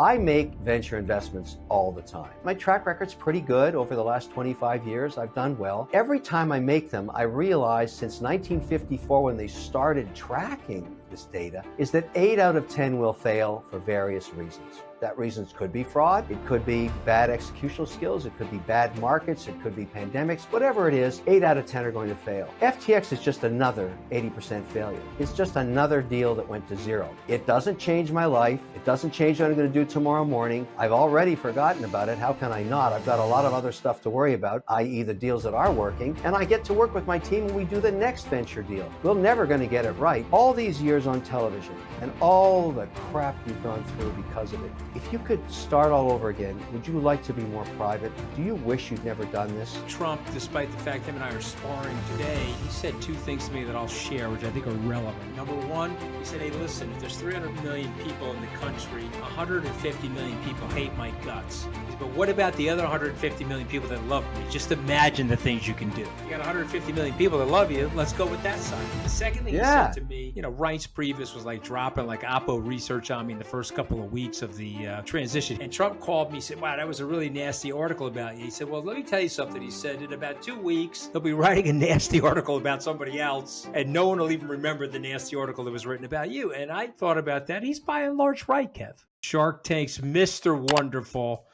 I make venture investments all the time. My track record's pretty good. Over the last 25 years, I've done well. Every time I make them, I realize since 1954, when they started tracking this data, is that 8 out of 10 will fail for various reasons. That reasons could be fraud, it could be bad executional skills, it could be bad markets, it could be pandemics, whatever it is, 8 out of 10 are going to fail. FTX is just another 80% failure. It's just another deal that went to zero. It doesn't change my life. It doesn't change what I'm going to do tomorrow morning. I've already forgotten about it. How can I not? I've got a lot of other stuff to worry about, i.e. the deals that are working, and I get to work with my team when we do the next venture deal. We're never going to get it right. All these years on television and all the crap you've gone through because of it. If you could start all over again, would you like to be more private? Do you wish you'd never done this? Trump, despite the fact him and I are sparring today, he said 2 things to me that I'll share, which I think are relevant. Number 1, he said, hey, listen, if there's 300 million people in the country, 150 million people hate my guts. But what about the other 150 million people that love me? Just imagine the things you can do. You got 150 million people that love you. Let's go with that side. The second thing he said to me, 𝗫𝗺𝗺 was like dropping like Oppo research on me in the first couple of weeks of the transition. And Trump called me, said, wow, that was a really nasty article about you. He said, well, let me tell you something. He said, in about 2 weeks, he'll be writing a nasty article about somebody else, and no one will even remember the nasty article that was written about you. And I thought about that. He's by and large right, Kev. Shark Tank's Mr. Wonderful.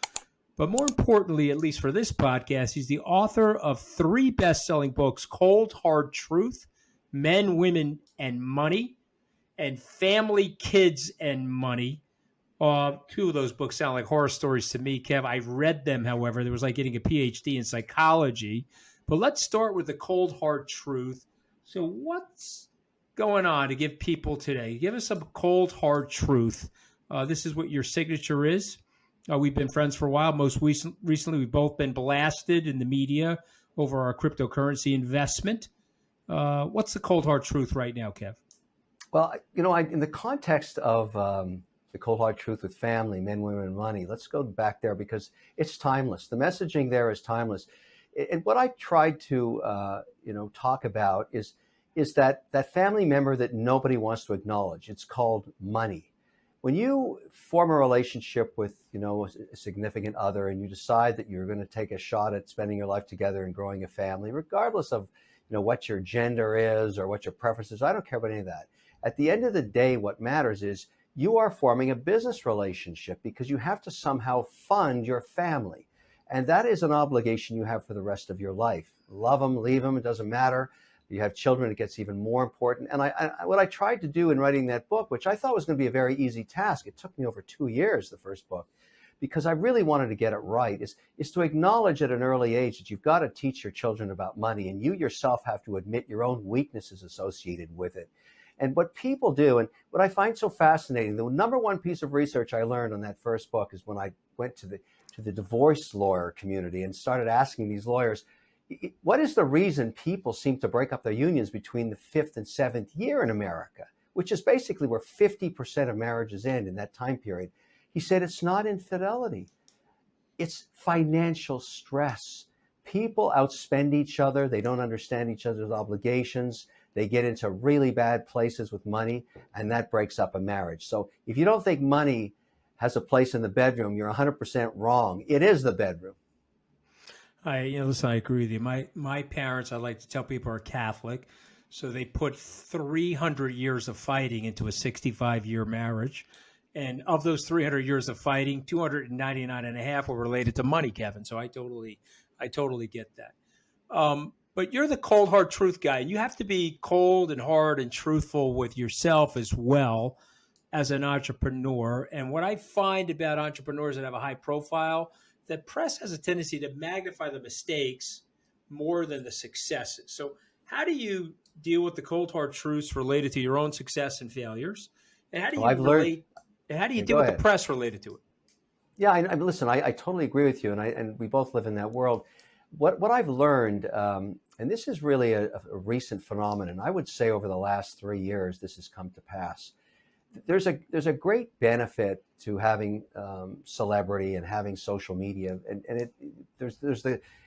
But more importantly, at least for this podcast, he's the author of 3 best-selling books, Cold Hard Truth, Men, Women, and Money, and Family, Kids, and Money. 2 of those books sound like horror stories to me, Kev. I read them, however. It was like getting a PhD in psychology. But let's start with the Cold Hard Truth. So what's going on to give people today? Give us some cold, hard truth. This is what your signature is. We've been friends for a while. Most recently, we've both been blasted in the media over our cryptocurrency investment. What's the cold, hard truth right now, Kev? Well, in the context of the cold hard truth with family, men, women, and money, let's go back there because it's timeless. The messaging there is timeless. And what I tried to, talk about is that family member that nobody wants to acknowledge. It's called money. When you form a relationship with, a significant other and you decide that you're going to take a shot at spending your life together and growing a family, regardless of, what your gender is or what your preference is, I don't care about any of that. At the end of the day, what matters is you are forming a business relationship because you have to somehow fund your family. And that is an obligation you have for the rest of your life. Love them, leave them, it doesn't matter. You have children, it gets even more important. And what I tried to do in writing that book, which I thought was going to be a very easy task, it took me over 2 years, the first book, because I really wanted to get it right, is to acknowledge at an early age that you've got to teach your children about money, and you yourself have to admit your own weaknesses associated with it. And what people do, and what I find so fascinating, the number 1 piece of research I learned on that first book is when I went to the divorce lawyer community and started asking these lawyers, what is the reason people seem to break up their unions between the 5th and 7th year in America, which is basically where 50% of marriages end in that time period? He said it's not infidelity. It's financial stress. People outspend each other. They don't understand each other's obligations. They get into really bad places with money, and that breaks up a marriage. So if you don't think money has a place in the bedroom, you're 100% wrong. It is the bedroom. Listen, I agree with you. My parents, I like to tell people, are Catholic. So they put 300 years of fighting into a 65-year marriage. And of those 300 years of fighting, 299 and a half were related to money, Kevin. So I totally get that. But you're the cold, hard truth guy. You have to be cold and hard and truthful with yourself as well as an entrepreneur. And what I find about entrepreneurs that have a high profile, that press has a tendency to magnify the mistakes more than the successes. So how do you deal with the cold, hard truths related to your own success and failures? And how do you deal with the press related to it? Yeah, listen, I totally agree with you. And we both live in that world. What I've learned, and this is really a recent phenomenon, I would say over the last 3 years, this has come to pass. there's a great benefit to having celebrity and having social media, and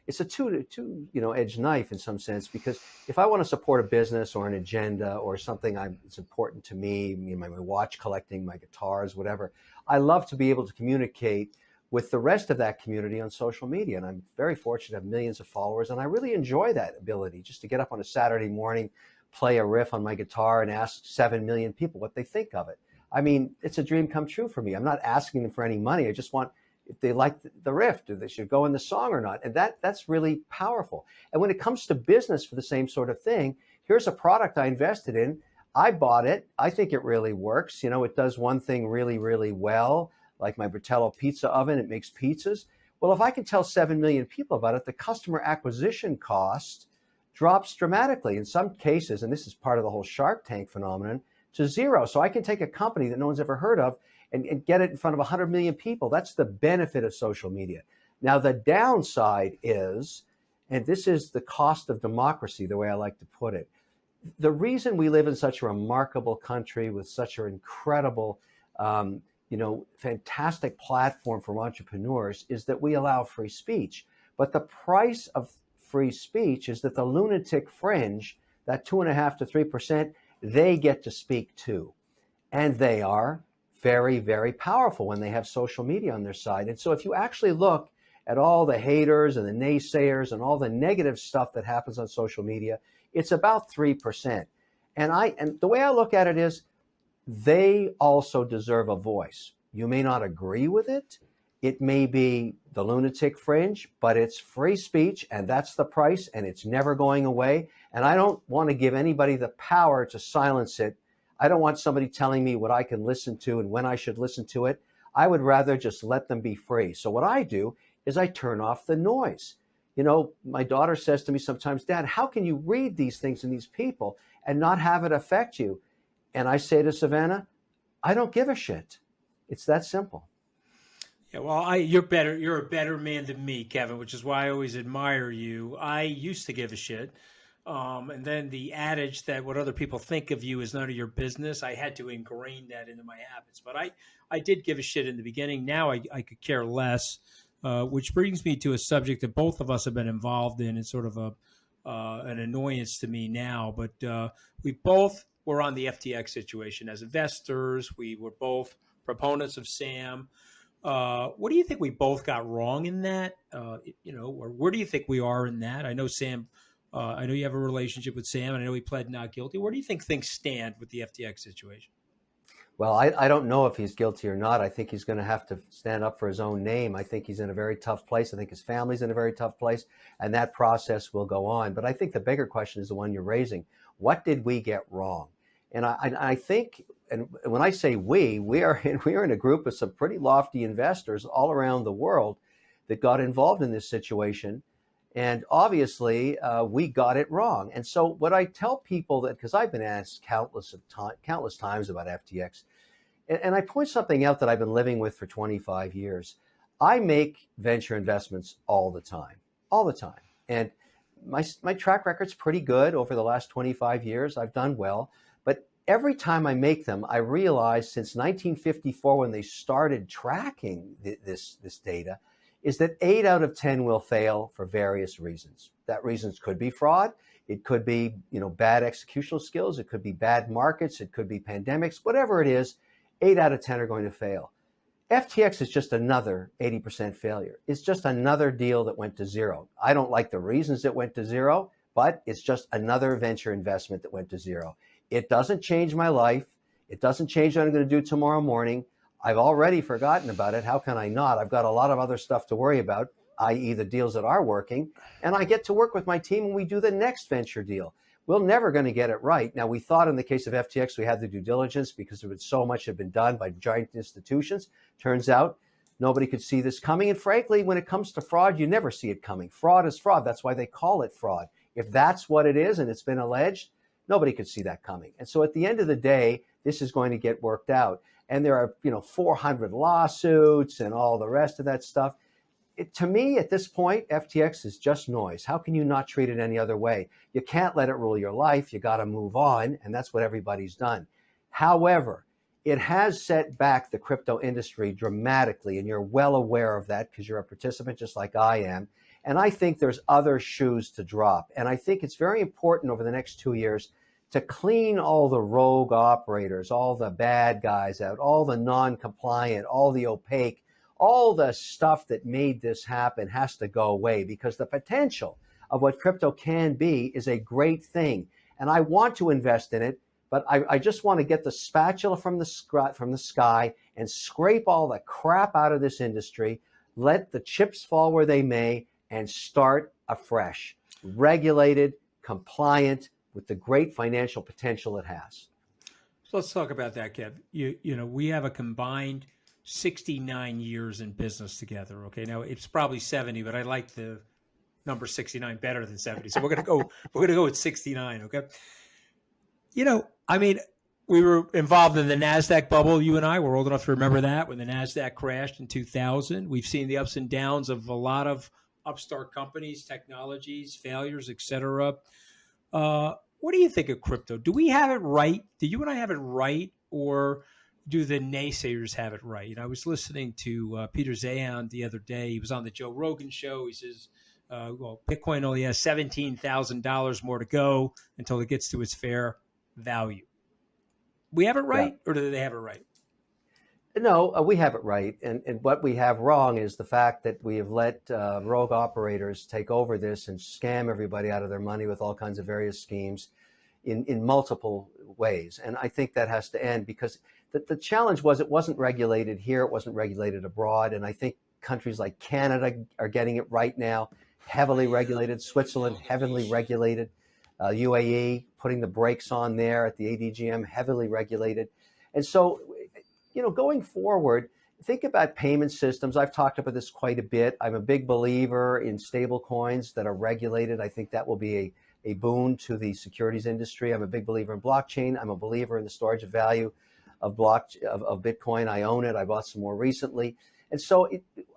it's a two-edged knife in some sense, because if I want to support a business or an agenda or something it's important to me, my watch collecting, my guitars, whatever, I love to be able to communicate with the rest of that community on social media. And I'm very fortunate to have millions of followers, and I really enjoy that ability, just to get up on a Saturday morning, play a riff on my guitar and ask 7 million people what they think of it. I mean, it's a dream come true for me. I'm not asking them for any money. I just want, if they like the riff, do they should go in the song or not? And that's really powerful. And when it comes to business for the same sort of thing, here's a product I invested in. I bought it. I think it really works. It does one thing really, really well, like my Bratello pizza oven. It makes pizzas. Well, if I can tell 7 million people about it, the customer acquisition cost drops dramatically in some cases, and this is part of the whole Shark Tank phenomenon, to zero. So I can take a company that no one's ever heard of and get it in front of 100 million people. That's the benefit of social media. Now, the downside is, and this is the cost of democracy, the way I like to put it, the reason we live in such a remarkable country with such an incredible, fantastic platform for entrepreneurs is that we allow free speech. But the price of free speech is that the lunatic fringe, that 2.5% to 3%, they get to speak too. And they are very, very powerful when they have social media on their side. And so if you actually look at all the haters and the naysayers and all the negative stuff that happens on social media, it's about 3%. And the way I look at it is, they also deserve a voice. You may not agree with it. It may be the lunatic fringe, but it's free speech, and that's the price, and it's never going away. And I don't want to give anybody the power to silence it. I don't want somebody telling me what I can listen to and when I should listen to it. I would rather just let them be free. So what I do is I turn off the noise. My daughter says to me sometimes, Dad, how can you read these things and these people and not have it affect you? And I say to Savannah, I don't give a shit. It's that simple. Yeah, well, you're a better man than me, Kevin, which is why I always admire you. I used to give a shit. And then the adage that what other people think of you is none of your business, I had to ingrain that into my habits. But I did give a shit in the beginning. Now I could care less, which brings me to a subject that both of us have been involved in. It's sort of an annoyance to me now. But we both were on the FTX situation as investors. We were both proponents of Sam. What do you think we both got wrong in that? Or where do you think we are in that? I know Sam, I know you have a relationship with Sam, and I know he pled not guilty. Where do you think things stand with the FTX situation? Well, I don't know if he's guilty or not. I think he's going to have to stand up for his own name. I think he's in a very tough place. I think his family's in a very tough place, and that process will go on. But I think the bigger question is the one you're raising. What did we get wrong? And I think, and when I say we are in a group of some pretty lofty investors all around the world that got involved in this situation. And obviously, we got it wrong. And so what I tell people, that because I've been asked countless times about FTX, and I point something out that I've been living with for 25 years. I make venture investments all the time. And my track record's pretty good over the last 25 years. I've done well. But every time I make them, I realize since 1954, when they started tracking this data, is that 8 out of 10 will fail for various reasons. That reasons could be fraud. It could be, bad executional skills. It could be bad markets. It could be pandemics. Whatever it is, 8 out of 10 are going to fail. FTX is just another 80% failure. It's just another deal that went to zero. I don't like the reasons it went to zero, but it's just another venture investment that went to zero. It doesn't change my life. It doesn't change what I'm going to do tomorrow morning. I've already forgotten about it. How can I not? I've got a lot of other stuff to worry about, i.e. the deals that are working, and I get to work with my team when we do the next venture deal. We're never going to get it right. Now, we thought in the case of FTX, we had the due diligence because so much had been done by giant institutions. Turns out nobody could see this coming. And frankly, when it comes to fraud, you never see it coming. Fraud is fraud. That's why they call it fraud. If that's what it is and it's been alleged, nobody could see that coming. And so at the end of the day, this is going to get worked out. And there are, 400 lawsuits and all the rest of that stuff. To me, at this point, FTX is just noise. How can you not treat it any other way? You can't let it rule your life. You got to move on. And that's what everybody's done. However, it has set back the crypto industry dramatically, and you're well aware of that because you're a participant just like I am. And I think there's other shoes to drop. And I think it's very important over the next 2 years to clean all the rogue operators, all the bad guys out, all the non-compliant, all the opaque, all the stuff that made this happen has to go away, because the potential of what crypto can be is a great thing. And I want to invest in it, but I just want to get the spatula from the sky and scrape all the crap out of this industry, let the chips fall where they may, and start afresh, regulated, compliant, with the great financial potential it has. So let's talk about that, Kev. You know, we have a combined 69 years in business together. Okay, now it's probably 70, but I like the number 69 better than 70, so we're gonna go with 69. Okay. You know, I mean, we were involved in the NASDAQ bubble. You and I were old enough to remember that when the NASDAQ crashed in 2000. We've seen the ups and downs of a lot of upstart companies, technologies, failures, etc. What do you think of crypto? Do we have it right? Do you and I have it right, or do the naysayers have it right? You know, I was listening to Peter Zeihan the other day. He was on the Joe Rogan show. He says, well, Bitcoin only has $17,000 more to go until it gets to its fair value. We have it right, or do they have it right? No, we have it right. And what we have wrong is the fact that we have let rogue operators take over this and scam everybody out of their money with all kinds of various schemes in multiple ways. And I think that has to end, because the challenge was it wasn't regulated here, it wasn't regulated abroad. And I think countries like Canada are getting it right now, heavily regulated, Switzerland, heavily regulated, UAE, putting the brakes on there at the ADGM, heavily regulated. And so, you know, going forward, think about payment systems. I've talked about this quite a bit. I'm a big believer in stable coins that are regulated. I think that will be a boon to the securities industry. I'm a big believer in blockchain. I'm a believer in the storage of value of Bitcoin. I own it. I bought some more recently. And so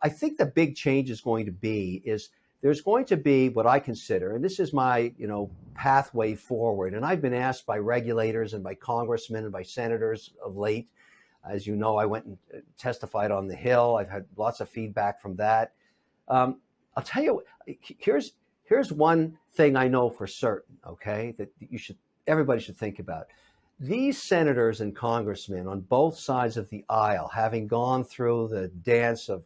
I think the big change is going to be is there's going to be what I consider, and this is my, you know, pathway forward. And I've been asked by regulators and by congressmen and by senators of late. As you know, I went and testified on the Hill. I've had lots of feedback from that. I'll tell you, here's one thing I know for certain, okay, that everybody should think about. These senators and congressmen on both sides of the aisle, having gone through the dance of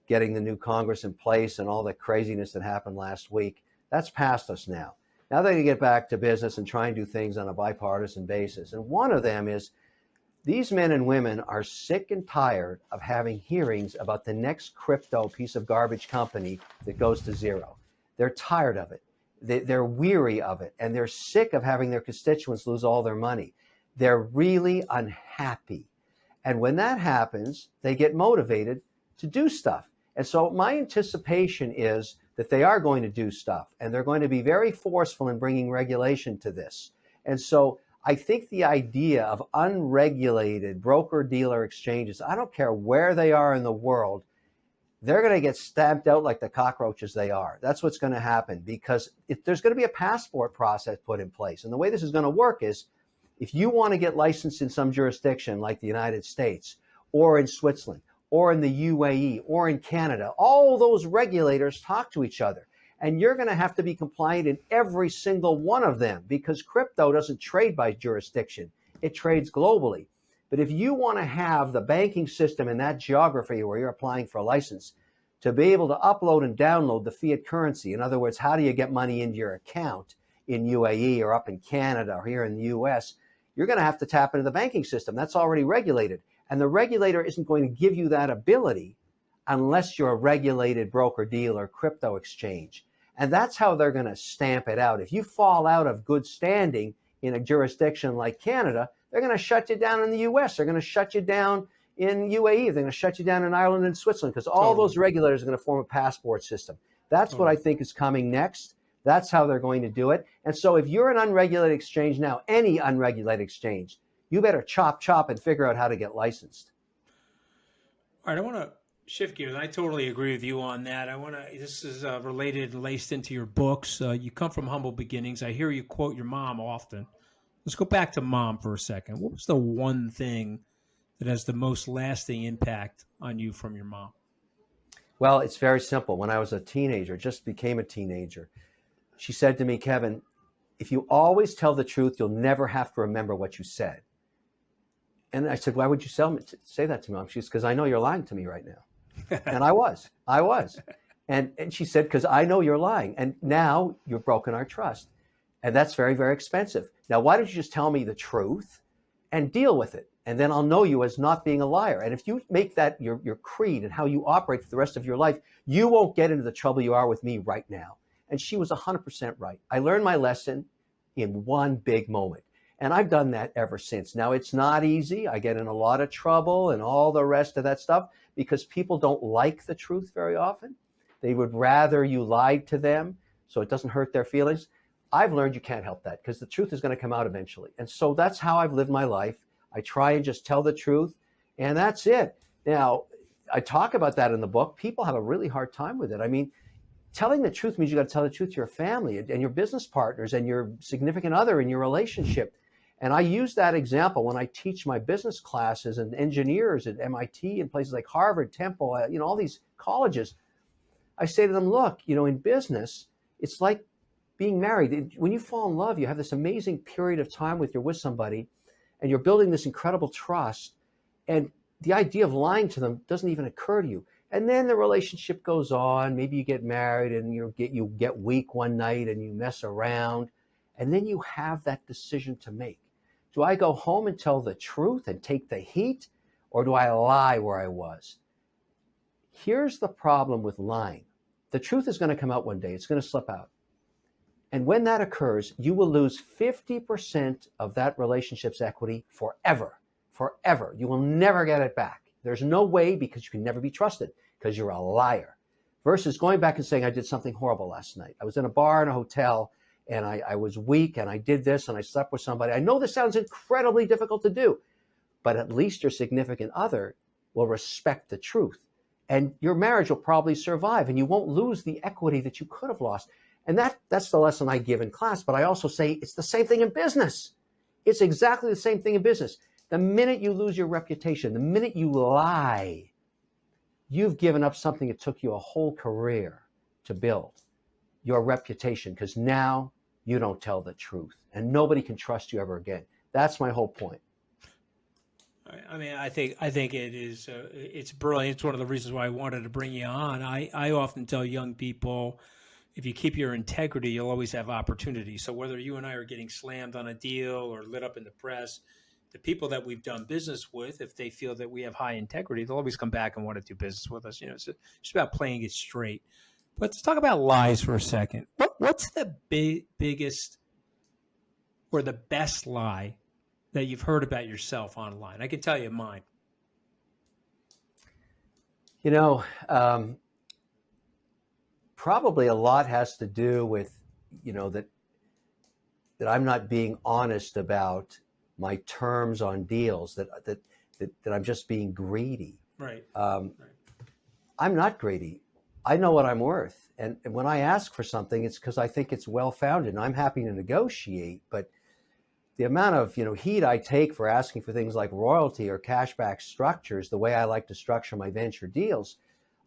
getting the new Congress in place and all the craziness that happened last week, that's past us now. Now they're going to get back to business and try and do things on a bipartisan basis. And one of them is, these men and women are sick and tired of having hearings about the next crypto piece of garbage company that goes to zero. They're tired of it. They're weary of it. And they're sick of having their constituents lose all their money. They're really unhappy. And when that happens, they get motivated to do stuff. And so my anticipation is that they are going to do stuff, and they're going to be very forceful in bringing regulation to this. And so I think the idea of unregulated broker-dealer exchanges, I don't care where they are in the world, they're going to get stamped out like the cockroaches they are. That's what's going to happen, because there's going to be a passport process put in place. And the way this is going to work is, if you want to get licensed in some jurisdiction like the United States or in Switzerland or in the UAE or in Canada, all those regulators talk to each other. And you're going to have to be compliant in every single one of them, because crypto doesn't trade by jurisdiction. It trades globally. But if you want to have the banking system in that geography where you're applying for a license to be able to upload and download the fiat currency, in other words, how do you get money into your account in UAE or up in Canada or here in the US, you're going to have to tap into the banking system. That's already regulated. And the regulator isn't going to give you that ability unless you're a regulated broker-dealer crypto exchange. And that's how they're going to stamp it out. If you fall out of good standing in a jurisdiction like Canada, they're going to shut you down in the US. They're going to shut you down in UAE. They're going to shut you down in Ireland and Switzerland, because all those regulators are going to form a passport system. That's what I think is coming next. That's how they're going to do it. And so if you're an unregulated exchange now, any unregulated exchange, you better chop and figure out how to get licensed. All right, I want to shift gears. I totally agree with you on that. This is related and laced into your books. You come from humble beginnings. I hear you quote your mom often. Let's go back to mom for a second. What was the one thing that has the most lasting impact on you from your mom? Well, it's very simple. When I was a teenager, just became a teenager, she said to me, Kevin, if you always tell the truth, you'll never have to remember what you said. And I said, why would you say that to me, Mom? She said, because I know you're lying to me right now. And I was. And she said, because I know you're lying. And now you've broken our trust. And that's very, very expensive. Now, why don't you just tell me the truth and deal with it? And then I'll know you as not being a liar. And if you make that your creed and how you operate for the rest of your life, you won't get into the trouble you are with me right now. And she was 100% right. I learned my lesson in one big moment. And I've done that ever since. Now, it's not easy. I get in a lot of trouble and all the rest of that stuff because people don't like the truth very often. They would rather you lied to them so it doesn't hurt their feelings. I've learned you can't help that because the truth is going to come out eventually. And so that's how I've lived my life. I try and just tell the truth, and that's it. Now, I talk about that in the book. People have a really hard time with it. I mean, telling the truth means you got to tell the truth to your family and your business partners and your significant other in your relationship. And I use that example when I teach my business classes and engineers at MIT and places like Harvard, Temple, all these colleges. I say to them, look, in business, it's like being married. When you fall in love, you have this amazing period of time you're with somebody and you're building this incredible trust. And the idea of lying to them doesn't even occur to you. And then the relationship goes on. Maybe you get married and you get weak one night and you mess around. And then you have that decision to make. Do I go home and tell the truth and take the heat, or do I lie where I was? Here's the problem with lying. The truth is going to come out one day. It's going to slip out. And when that occurs, you will lose 50% of that relationship's equity forever. Forever. You will never get it back. There's no way, because you can never be trusted because you're a liar. Versus going back and saying, I did something horrible last night. I was in a bar in a hotel and I was weak and I did this and I slept with somebody. I know this sounds incredibly difficult to do, but at least your significant other will respect the truth. And your marriage will probably survive and you won't lose the equity that you could have lost. And that's the lesson I give in class. But I also say it's the same thing in business. It's exactly the same thing in business. The minute you lose your reputation, the minute you lie, you've given up something that took you a whole career to build, your reputation, because now you don't tell the truth and nobody can trust you ever again. That's my whole point. I mean, I think it is, it's brilliant. It's one of the reasons why I wanted to bring you on. I often tell young people, if you keep your integrity, you'll always have opportunity. So whether you and I are getting slammed on a deal or lit up in the press, the people that we've done business with, if they feel that we have high integrity, they'll always come back and want to do business with us. It's just about playing it straight. But let's talk about lies for a second. What's the biggest or the best lie that you've heard about yourself online? I can tell you mine. Probably a lot has to do with, that I'm not being honest about my terms on deals, that I'm just being greedy. Right. I'm not greedy. I know what I'm worth. And when I ask for something, it's because I think it's well-founded and I'm happy to negotiate. But the amount of, heat I take for asking for things like royalty or cashback structures, the way I like to structure my venture deals,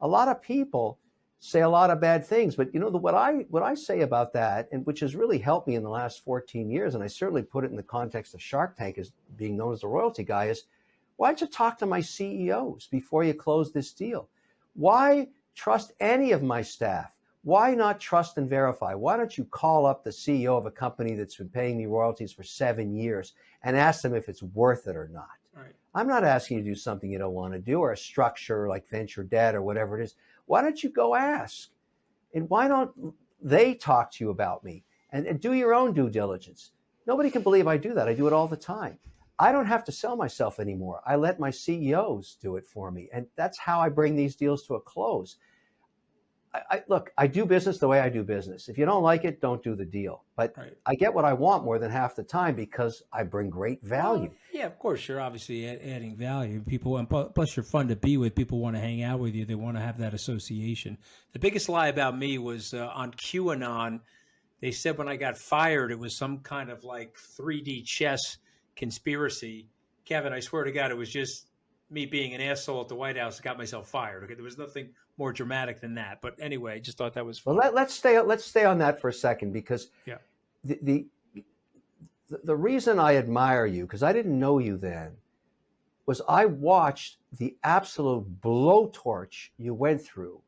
a lot of people say a lot of bad things. But what I say about that, and which has really helped me in the last 14 years, and I certainly put it in the context of Shark Tank as being known as the royalty guy, is why don't you talk to my CEOs before you close this deal? Why trust any of my staff? Why not trust and verify? Why don't you call up the CEO of a company that's been paying me royalties for 7 years and ask them if it's worth it or not? Right. I'm not asking you to do something you don't want to do, or a structure like venture debt or whatever it is. Why don't you go ask? And why don't they talk to you about me and do your own due diligence? Nobody can believe I do that. I do it all the time. I don't have to sell myself anymore. I let my CEOs do it for me. And that's how I bring these deals to a close. Look, I do business the way I do business. If you don't like it, don't do the deal. But right. I get what I want more than half the time because I bring great value. Yeah, of course, you're obviously adding value. People, and plus you're fun to be with. People want to hang out with you. They want to have that association. The biggest lie about me was on QAnon. They said when I got fired, it was some kind of like 3D chess conspiracy. Kevin, I swear to God, it was just me being an asshole at the White House got myself fired. Okay, there was nothing more dramatic than that. But anyway, I just thought that was funny. Well, let's stay on that for a second, because Yeah. The reason I admire you, because I didn't know you then, was I watched the absolute blowtorch you went through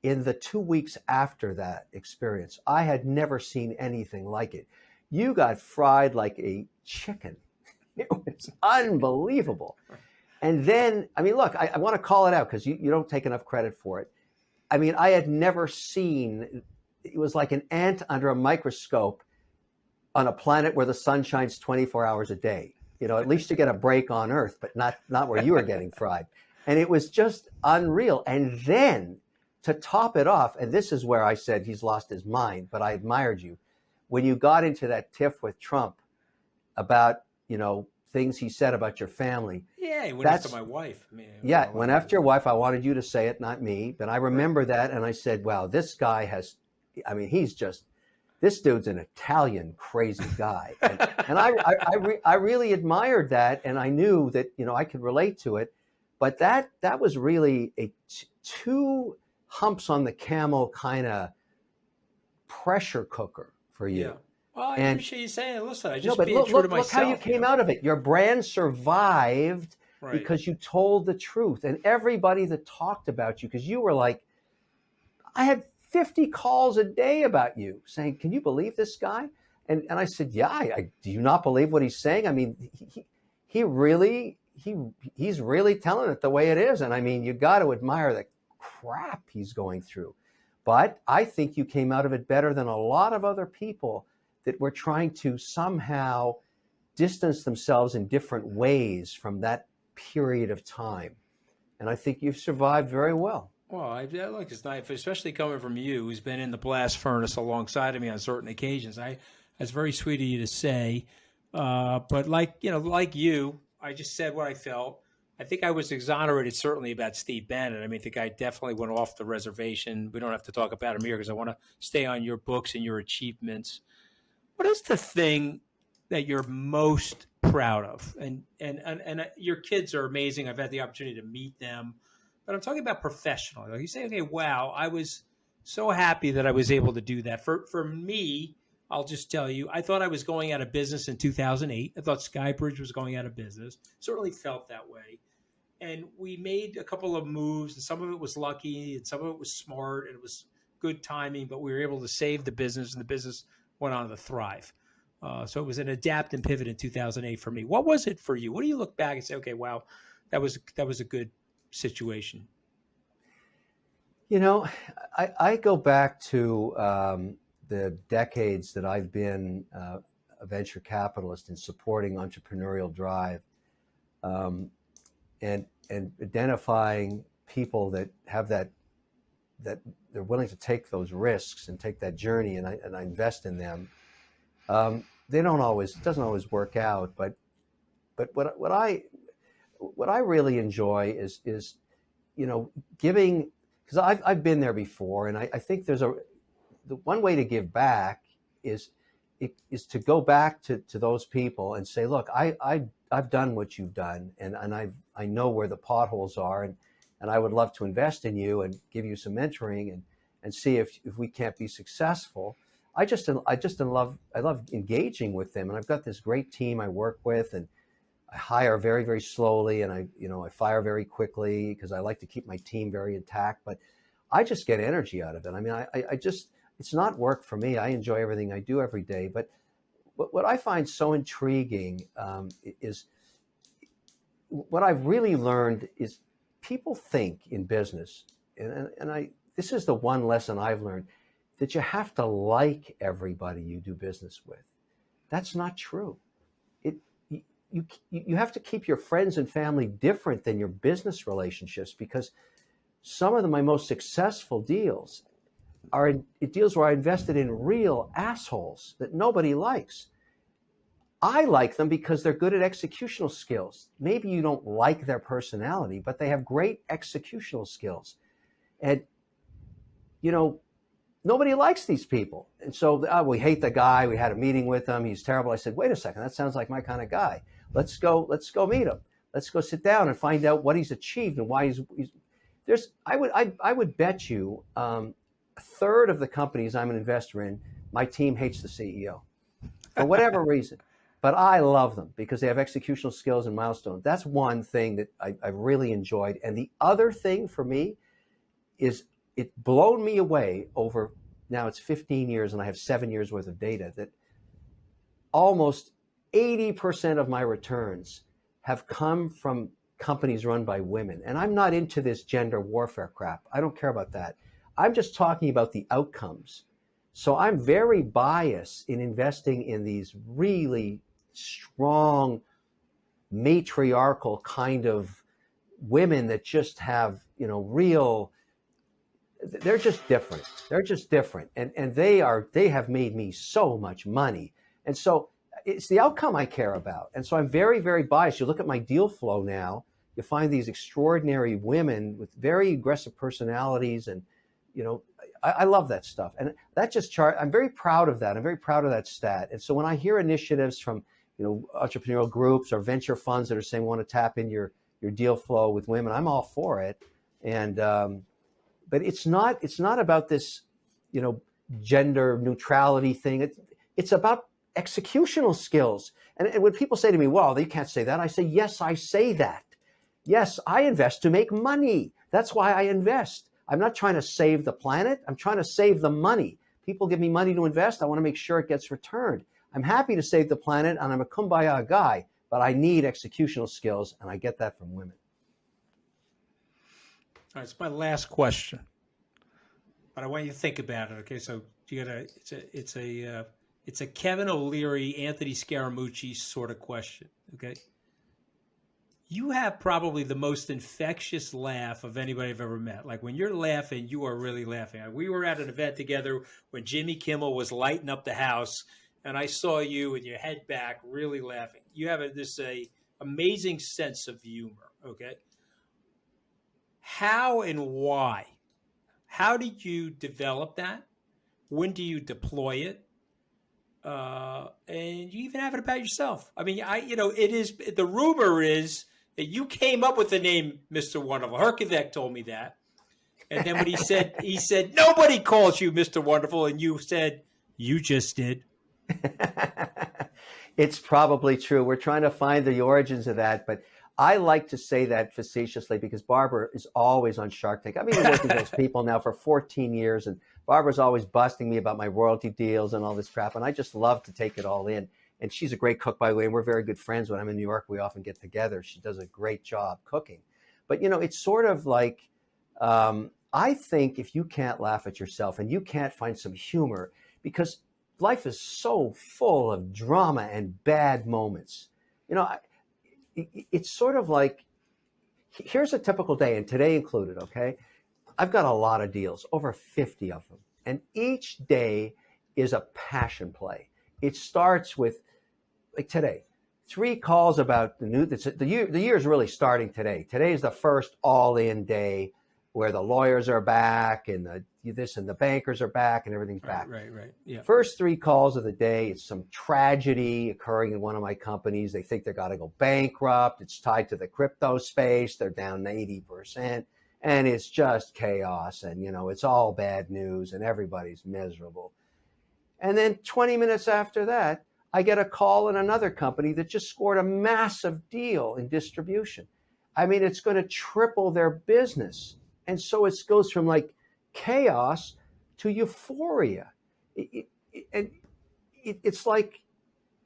in the 2 weeks after that experience. I had never seen anything like it. You got fried like a chicken. It was unbelievable. And then, I mean, look, I want to call it out because you don't take enough credit for it. I mean, I had never seen, it was like an ant under a microscope on a planet where the sun shines 24 hours a day. You know, at least you get a break on Earth, but not where you were getting fried. And it was just unreal. And then to top it off, and this is where I said he's lost his mind, but I admired you. When you got into that tiff with Trump about, you know, things he said about your family. Yeah, he went after my wife. I mean, yeah, went after your wife. I wanted you to say it, not me. But I remember that, and I said, wow, this guy has, I mean, he's just, this dude's an Italian crazy guy. And I really admired that, and I knew that, you know, I could relate to it. But that was really a two humps on the camel kind of pressure cooker for you. Yeah. Well, I appreciate you saying, listen, I just but being look, true to myself. Look how you came out of it. Your brand survived because you told the truth. And everybody that talked about you, because you were like, I had 50 calls a day about you saying, can you believe this guy? And I said, yeah, do you not believe what he's saying? I mean, he's really telling it the way it is. And I mean, you got to admire the crap he's going through. But I think you came out of it better than a lot of other people that were trying to somehow distance themselves in different ways from that period of time. And I think you've survived very well. Well, I like it's nice, especially coming from you, who's been in the blast furnace alongside of me on certain occasions. That's very sweet of you to say. But like you, I just said what I felt. I think I was exonerated certainly about Steve Bannon. I mean, the guy definitely went off the reservation. We don't have to talk about him here because I want to stay on your books and your achievements. What is the thing that you're most proud of? And your kids are amazing. I've had the opportunity to meet them. But I'm talking about professional. Like you say, okay, wow, I was so happy that I was able to do that. For me, I'll just tell you, I thought I was going out of business in 2008. I thought SkyBridge was going out of business. Certainly felt that way. And we made a couple of moves, and some of it was lucky, and some of it was smart, and it was good timing, but we were able to save the business, and the business went on to thrive. So it was an adapt and pivot in 2008 for me. What was it for you? What do you look back and say, okay, wow, that was a good situation? You know, I go back to the decades that I've been a venture capitalist and supporting entrepreneurial drive, and identifying people that have that they're willing to take those risks and take that journey, and I invest in them. It doesn't always work out, but what I really enjoy is you know, giving, because I've been there before, and I think the one way to give back is to go back to those people and say, look, I've done what you've done, and I know where the potholes are, and I would love to invest in you and give you some mentoring and see if we can't be successful. I love engaging with them, and I've got this great team I work with, and I hire very, very slowly, and I fire very quickly because I like to keep my team very intact, but I just get energy out of it. I mean, it's not work for me. I enjoy everything I do every day, but what I find so intriguing is what I've really learned is people think in business, and this is the one lesson I've learned, that you have to like everybody you do business with. That's not true. You have to keep your friends and family different than your business relationships, because some of my most successful deals are deals where I invested in real assholes that nobody likes. I like them because they're good at executional skills. Maybe you don't like their personality, but they have great executional skills. And, you know, nobody likes these people. And so we hate the guy. We had a meeting with him. He's terrible. I said, wait a second, that sounds like my kind of guy. Let's go meet him. Let's go sit down and find out what he's achieved and why he's there's. I would bet you a third of the companies I'm an investor in, my team hates the CEO for whatever reason. But I love them because they have executional skills and milestones. That's one thing that I've really enjoyed. And the other thing for me is it blown me away over, now it's 15 years and I have 7 years worth of data, that almost 80% of my returns have come from companies run by women. And I'm not into this gender warfare crap. I don't care about that. I'm just talking about the outcomes. So I'm very biased in investing in these really strong matriarchal kind of women that just have, real, they're just different. They're just different. And they have made me so much money. And so it's the outcome I care about. And so I'm very, very biased. You look at my deal flow now, you find these extraordinary women with very aggressive personalities. And, I love that stuff. And that just I'm very proud of that. I'm very proud of that stat. And so when I hear initiatives from, entrepreneurial groups or venture funds that are saying, want to tap in your deal flow with women, I'm all for it. And, but it's not about this, gender neutrality thing. It's about executional skills. And when people say to me, well, they can't say that, I say, yes, I say that. Yes, I invest to make money. That's why I invest. I'm not trying to save the planet. I'm trying to save the money. People give me money to invest. I want to make sure it gets returned. I'm happy to save the planet, and I'm a kumbaya guy, but I need executional skills, and I get that from women. All right, it's my last question, but I want you to think about it. Okay, so you gotta. It's a Kevin O'Leary, Anthony Scaramucci sort of question. Okay. You have probably the most infectious laugh of anybody I've ever met. Like when you're laughing, you are really laughing. We were at an event together when Jimmy Kimmel was lighting up the house, and I saw you with your head back, really laughing. You have this amazing sense of humor. Okay. How and why? How did you develop that? When do you deploy it? And you even have it about yourself. I mean, it is, the rumor is that you came up with the name Mr. Wonderful. 𝗕cie told me that. And then when he said, nobody calls you Mr. Wonderful. And you said, you just did. It's probably true. We're trying to find the origins of that, but I like to say that facetiously because Barbara is always on Shark Tank. I've been working with those people now for 14 years, and Barbara's always busting me about my royalty deals and all this crap, and I just love to take it all in. And she's a great cook, by the way, and we're very good friends. When I'm in New York, we often get together. She does a great job cooking. But, it's sort of like, I think if you can't laugh at yourself and you can't find some humor, because life is so full of drama and bad moments, it's sort of like, here's a typical day, and today included, okay? I've got a lot of deals, over 50 of them. And each day is a passion play. It starts with, like today, 3 calls about the year is really starting today. Today is the first all-in day where the lawyers are back and the bankers are back and everything's back. Right. Yeah. First 3 calls of the day, it's some tragedy occurring in one of my companies. They think they're going to go bankrupt. It's tied to the crypto space. They're down 80%. And it's just chaos. And, it's all bad news and everybody's miserable. And then 20 minutes after that, I get a call in another company that just scored a massive deal in distribution. I mean, it's going to triple their business. And so it goes from like chaos to euphoria. It's like,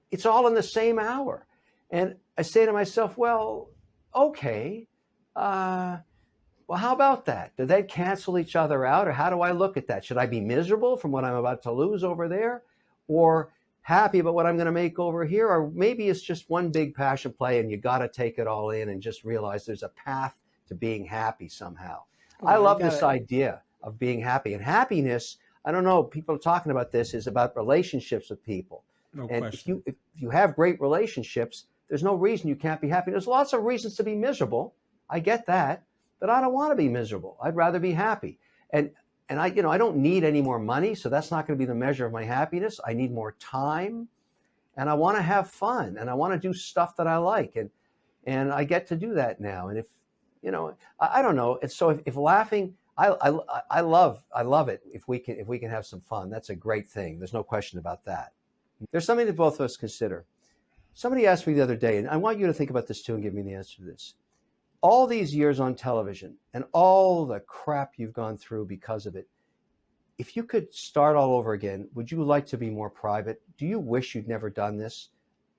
it's all in the same hour. And I say to myself, well, okay, well, how about that? Do they cancel each other out? Or how do I look at that? Should I be miserable from what I'm about to lose over there? Or happy about what I'm going to make over here? Or maybe it's just one big passion play and you got to take it all in and just realize there's a path to being happy somehow. I love this idea of being happy. And happiness, I don't know, people are talking about this, is about relationships with people. No and question. if you have great relationships, there's no reason you can't be happy. There's lots of reasons to be miserable. I get that. But I don't want to be miserable. I'd rather be happy. And I don't need any more money, so that's not going to be the measure of my happiness. I need more time, and I want to have fun, and I want to do stuff that I like. and I get to do that now. And if I don't know. And so if laughing, I love it. If we can have some fun, that's a great thing. There's no question about that. There's something that both of us consider. Somebody asked me the other day, and I want you to think about this too and give me the answer to this. All these years on television and all the crap you've gone through because of it, if you could start all over again, would you like to be more private? Do you wish you'd never done this?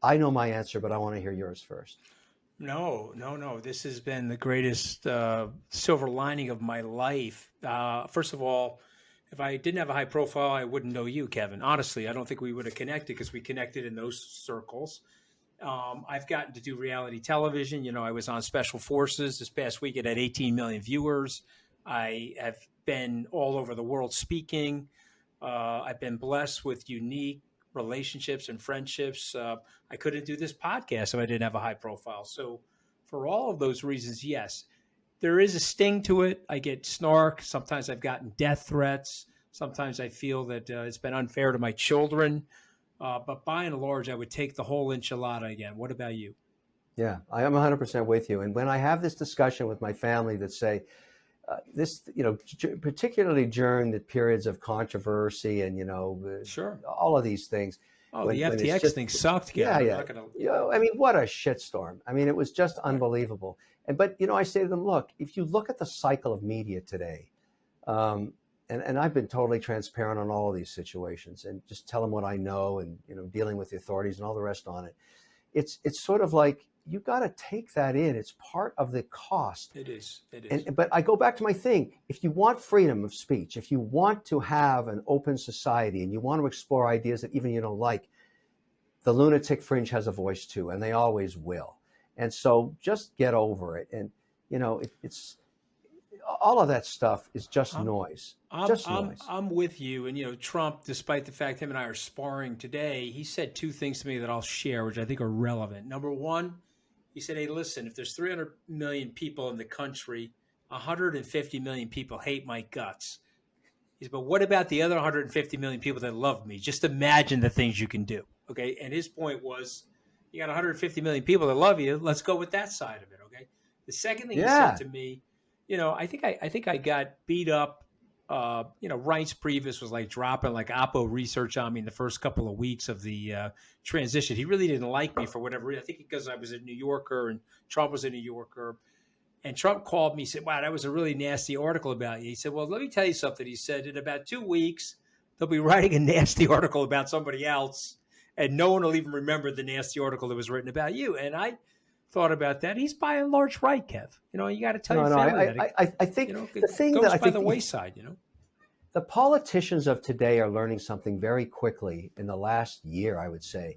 I know my answer, but I want to hear yours first. No. This has been the greatest silver lining of my life. First of all, if I didn't have a high profile, I wouldn't know you, Kevin. Honestly, I don't think we would have connected because we connected in those circles. I've gotten to do reality television. I was on Special Forces this past week. It had 18 million viewers. I have been all over the world speaking. I've been blessed with unique relationships and friendships. I couldn't do this podcast if I didn't have a high profile. So for all of those reasons, yes, there is a sting to it. I get snark. Sometimes I've gotten death threats. Sometimes I feel that it's been unfair to my children. But by and large, I would take the whole enchilada again. What about you? Yeah, I am 100% with you. And when I have this discussion with my family that say, particularly during the periods of controversy and, sure, all of these things. Oh, the FTX thing sucked. Yeah. I mean, what a shitstorm. I mean, it was just unbelievable. But I say to them, look, if you look at the cycle of media today, and I've been totally transparent on all of these situations and just tell them what I know and, dealing with the authorities and all the rest on it. It's sort of like, you got to take that in. It's part of the cost. It is. But I go back to my thing. If you want freedom of speech, if you want to have an open society and you want to explore ideas that even you don't like, the lunatic fringe has a voice too, and they always will. And so just get over it. And, it's all of that stuff is just noise. I'm with you. And, Trump, despite the fact him and I are sparring today, he said two things to me that I'll share, which I think are relevant. Number one, he said, hey, listen, if there's 300 million people in the country, 150 million people hate my guts. He said, but what about the other 150 million people that love me? Just imagine the things you can do. Okay. And his point was, you got 150 million people that love you. Let's go with that side of it. Okay. The second thing he said to me, I think I got beat up. Reince Priebus was like dropping like Oppo research on me in the first couple of weeks of the transition. He really didn't like me for whatever reason. I think because I was a New Yorker and Trump was a New Yorker. And Trump called me, said, wow, that was a really nasty article about you. He said, well, let me tell you something. He said, in about 2 weeks, they'll be writing a nasty article about somebody else, and no one will even remember the nasty article that was written about you. And I thought about that. He's by and large right, Kev. You got to tell your family that. I think the thing goes that I by think the wayside, The politicians of today are learning something very quickly in the last year, I would say.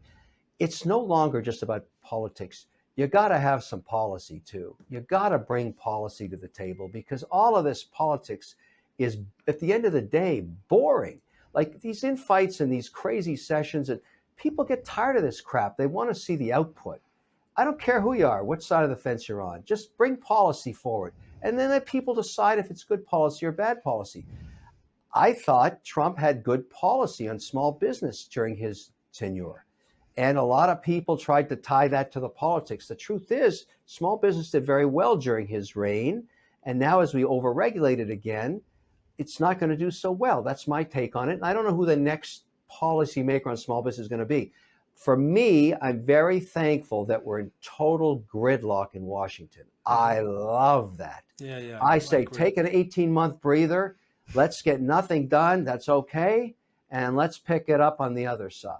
It's no longer just about politics. You got to have some policy too. You got to bring policy to the table, because all of this politics is, at the end of the day, boring. Like these infights and these crazy sessions, and people get tired of this crap. They want to see the output. I don't care who you are, what side of the fence you're on. Just bring policy forward, and then let people decide if it's good policy or bad policy. I thought Trump had good policy on small business during his tenure. And a lot of people tried to tie that to the politics. The truth is, small business did very well during his reign. And now as we overregulate it again, it's not going to do so well. That's my take on it. And I don't know who the next policymaker on small business is going to be. For me, I'm very thankful that we're in total gridlock in Washington. I love that. Yeah. I say, take an 18-month breather. Let's get nothing done. That's okay. And let's pick it up on the other side.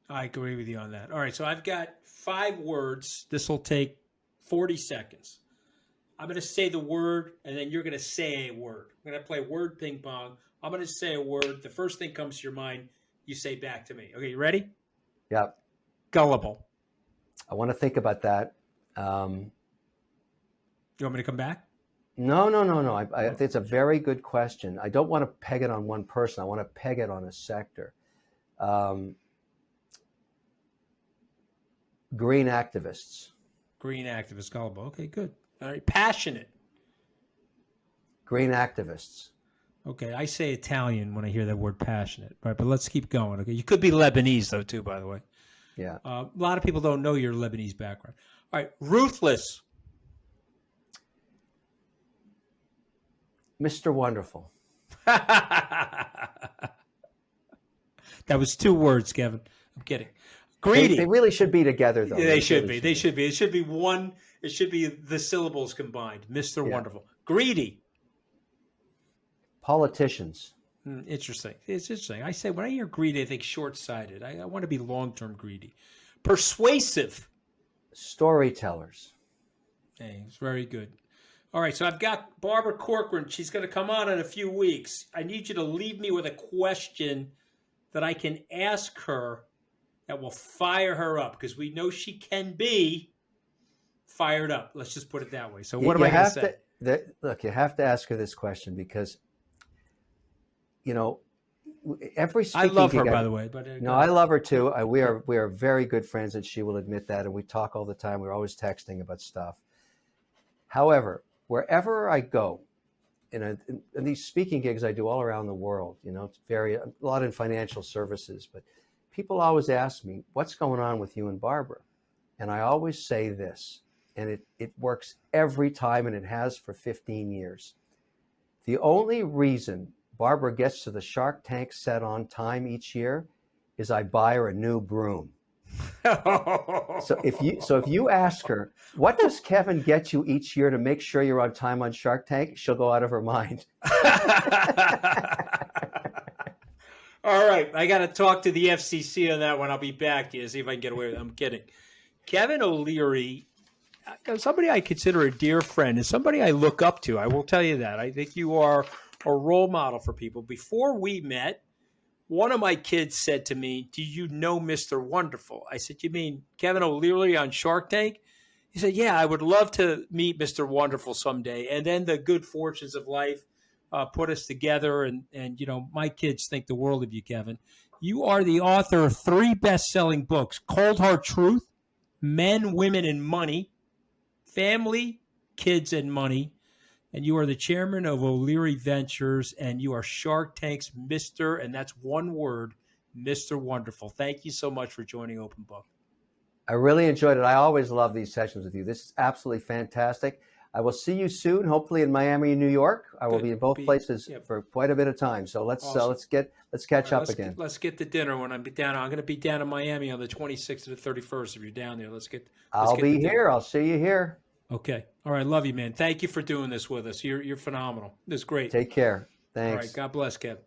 I agree with you on that. All right. So I've got 5 words. This will take 40 seconds. I'm going to say the word, and then you're going to say a word. I'm going to play word ping pong. I'm going to say a word. The first thing comes to your mind, you say back to me. Okay. You ready? Yep. Gullible. I want to think about that. You want me to come back? No. I think it's a very good question. I don't want to peg it on one person. I want to peg it on a sector. Green activists. Green activist, gullible. Okay, good. All right. Passionate. Green activists. Okay, I say Italian when I hear that word passionate. All right, but let's keep going. Okay, you could be Lebanese though too, by the way. Yeah. A lot of people don't know your Lebanese background. All right, ruthless. Mr. Wonderful. That was 2 words, Kevin. I'm kidding. Greedy. They really should be together, though. Yeah, they should be. They should be. It should be one. It should be the syllables combined. Mr. Wonderful. Greedy. Politicians. Interesting. It's interesting. I say when I hear greedy, I think short-sighted. I want to be long-term greedy. Persuasive. Storytellers. Hey, it's very good. All right, so I've got Barbara Corcoran. She's going to come on in a few weeks. I need you to leave me with a question that I can ask her that will fire her up, because we know she can be fired up. Let's just put it that way. So what am I going to say? Look, you have to ask her this question because, you know, every speaking I love her, gig by the way. But no, I love her too. We are very good friends, and she will admit that. And we talk all the time. We're always texting about stuff. However, wherever I go, in these speaking gigs I do all around the world, you know, it's a lot in financial services, but people always ask me, what's going on with you and Barbara? And I always say this, and it works every time, and it has for 15 years. The only reason Barbara gets to the Shark Tank set on time each year is I buy her a new broom. So if you ask her, what does Kevin get you each year to make sure you're on time on Shark Tank, she'll go out of her mind. All right, I got to talk to the FCC on that one. I'll be back to see if I can get away with it. I'm kidding. Kevin O'Leary, somebody I consider a dear friend, and somebody I look up to. I will tell you that. I think you are a role model for people. Before we met, one of my kids said to me, do you know Mr. Wonderful? I said, you mean Kevin O'Leary on Shark Tank? He said, yeah, I would love to meet Mr. Wonderful someday. And then the good fortunes of life put us together. And, you know, my kids think the world of you, Kevin. You are the author of 3 best-selling books, Cold Hard Truth, Men, Women, and Money, Family, Kids, and Money. And you are the chairman of O'Leary Ventures, and you are Shark Tank's Mr., and that's one word, Mr. Wonderful. Thank you so much for joining Open Book. I really enjoyed it. I always love these sessions with you. This is absolutely fantastic. I will see you soon, hopefully in Miami and New York. I will be in both places for quite a bit of time. So let's catch up again. Let's get to dinner when I'm down. I'm going to be down in Miami on the 26th to the 31st. If you're down there, I'll be here. I'll see you here. Okay. All right. Love you, man. Thank you for doing this with us. You're phenomenal. This is great. Take care. Thanks. All right. God bless, Kev.